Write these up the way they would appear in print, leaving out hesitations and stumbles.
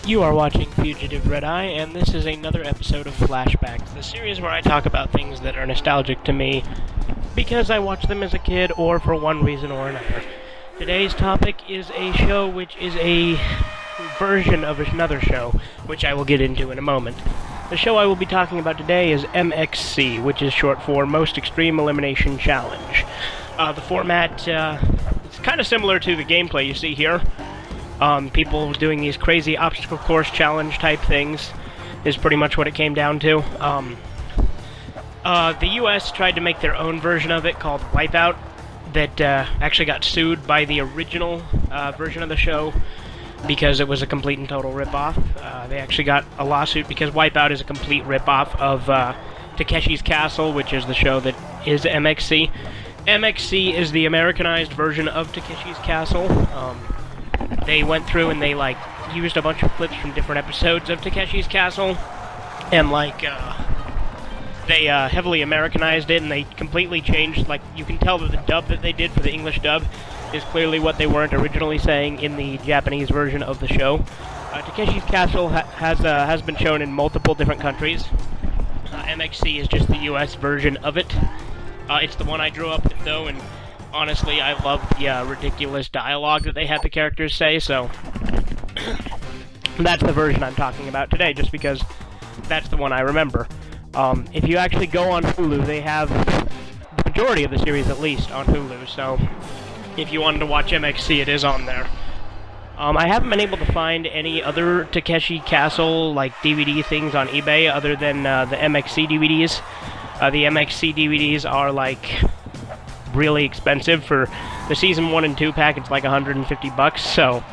You are watching Fugitive Red Eye, and this is another episode of Flashbacks, the series where I talk about things that are nostalgic to me because I watched them as a kid or for one reason or another. Today's topic is a show which is a version of another show, which I will get into in a moment. The show I will be talking about today is MXC, which is short for Most Extreme Elimination Challenge. The format is kind of similar to the gameplay you see here. People doing these crazy obstacle course challenge type things is pretty much what it came down to. The US tried to make their own version of it called Wipeout that actually got sued by the original version of the show because it was a complete and total ripoff. They actually got a lawsuit because Wipeout is a complete ripoff of Takeshi's Castle, which is the show that is MXC. MXC is the Americanized version of Takeshi's Castle. They went through and they used a bunch of clips from different episodes of Takeshi's Castle, and they heavily Americanized it, and they completely changed. You can tell that the dub that they did for the English dub is clearly what they weren't originally saying in the Japanese version of the show. Takeshi's Castle has been shown in multiple different countries. MXC is just the US version of it. It's the one I grew up with, though, and honestly, I love the ridiculous dialogue that they had the characters say, so that's the version I'm talking about today, just because that's the one I remember. If you actually go on Hulu, they have the majority of the series, at least, on Hulu, so if you wanted to watch MXC, it is on there. I haven't been able to find any other Takeshi Castle, DVD things on eBay other than the MXC DVDs. The MXC DVDs are, really expensive. For the Season 1 and 2 pack, it's like $150, so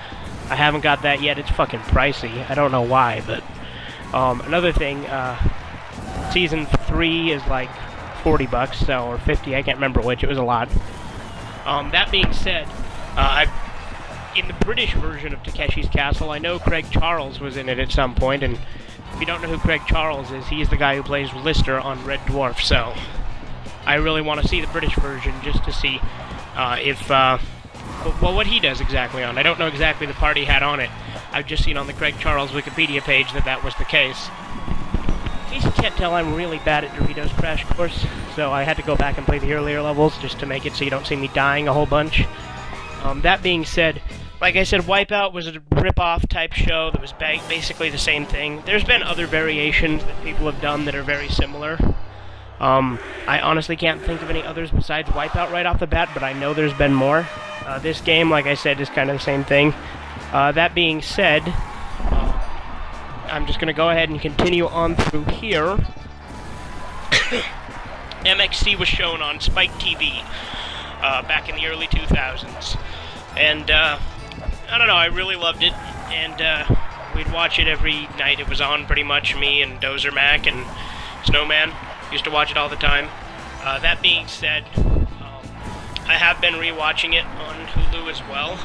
I haven't got that yet. It's fucking pricey. I don't know why, but another thing, Season 3 is like $40, so, or 50, I can't remember which. It was a lot. That being said, in the British version of Takeshi's Castle, I know Craig Charles was in it at some point, and if you don't know who Craig Charles is, he's the guy who plays Lister on Red Dwarf, so I really want to see the British version just to see what he does exactly on. I don't know exactly the part he had on it. I've just seen on the Craig Charles Wikipedia page that was the case. In case you can't tell, I'm really bad at Doritos Crash Course, so I had to go back and play the earlier levels just to make it so you don't see me dying a whole bunch. That being said, like I said, Wipeout was a rip-off type show that was basically the same thing. There's been other variations that people have done that are very similar. I honestly can't think of any others besides Wipeout right off the bat, but I know there's been more. This game, like I said, is kind of the same thing. That being said, I'm just going to go ahead and continue on through here. MXC was shown on Spike TV back in the early 2000s, and I don't know, I really loved it, and we'd watch it every night it was on, pretty much. Me and Dozer Mac and Snowman used to watch it all the time. That being said, I have been rewatching it on Hulu as well,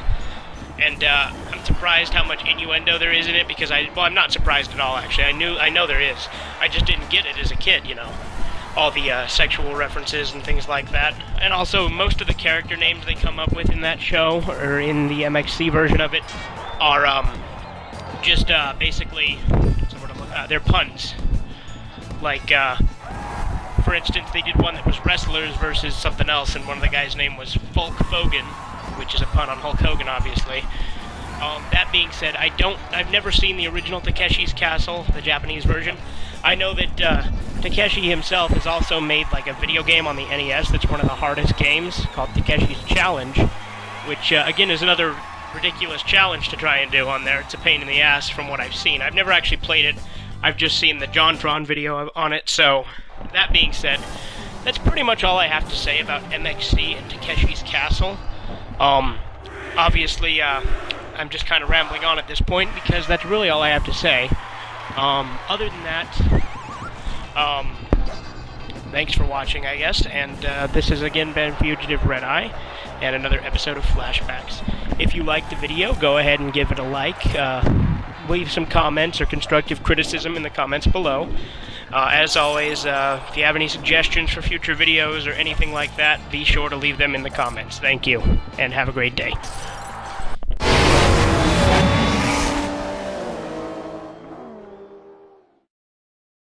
and I'm surprised how much innuendo there is in it, because I'm not surprised at all, actually. I know there is. I just didn't get it as a kid, all the sexual references and things like that. And also, most of the character names they come up with in that show, or in the MXC version of it, are just basically, they're puns. For instance, they did one that was wrestlers versus something else, and one of the guys' name was Hulk Hogan, which is a pun on Hulk Hogan, obviously. That being said, I've never seen the original Takeshi's Castle, the Japanese version. I know that Takeshi himself has also made a video game on the NES that's one of the hardest games, called Takeshi's Challenge, which again is another ridiculous challenge to try and do on there. It's a pain in the ass from what I've seen. I've never actually played it. I've just seen the JonTron video on it, so that being said, that's pretty much all I have to say about MXC and Takeshi's Castle. Obviously, I'm just kind of rambling on at this point, because that's really all I have to say. Other than that, thanks for watching, I guess, and this has again been Fugitive Red Eye, and another episode of Flashbacks. If you liked the video, go ahead and give it a like. Leave some comments or constructive criticism in the comments below. As always, if you have any suggestions for future videos or anything like that, be sure to leave them in the comments. Thank you, and have a great day.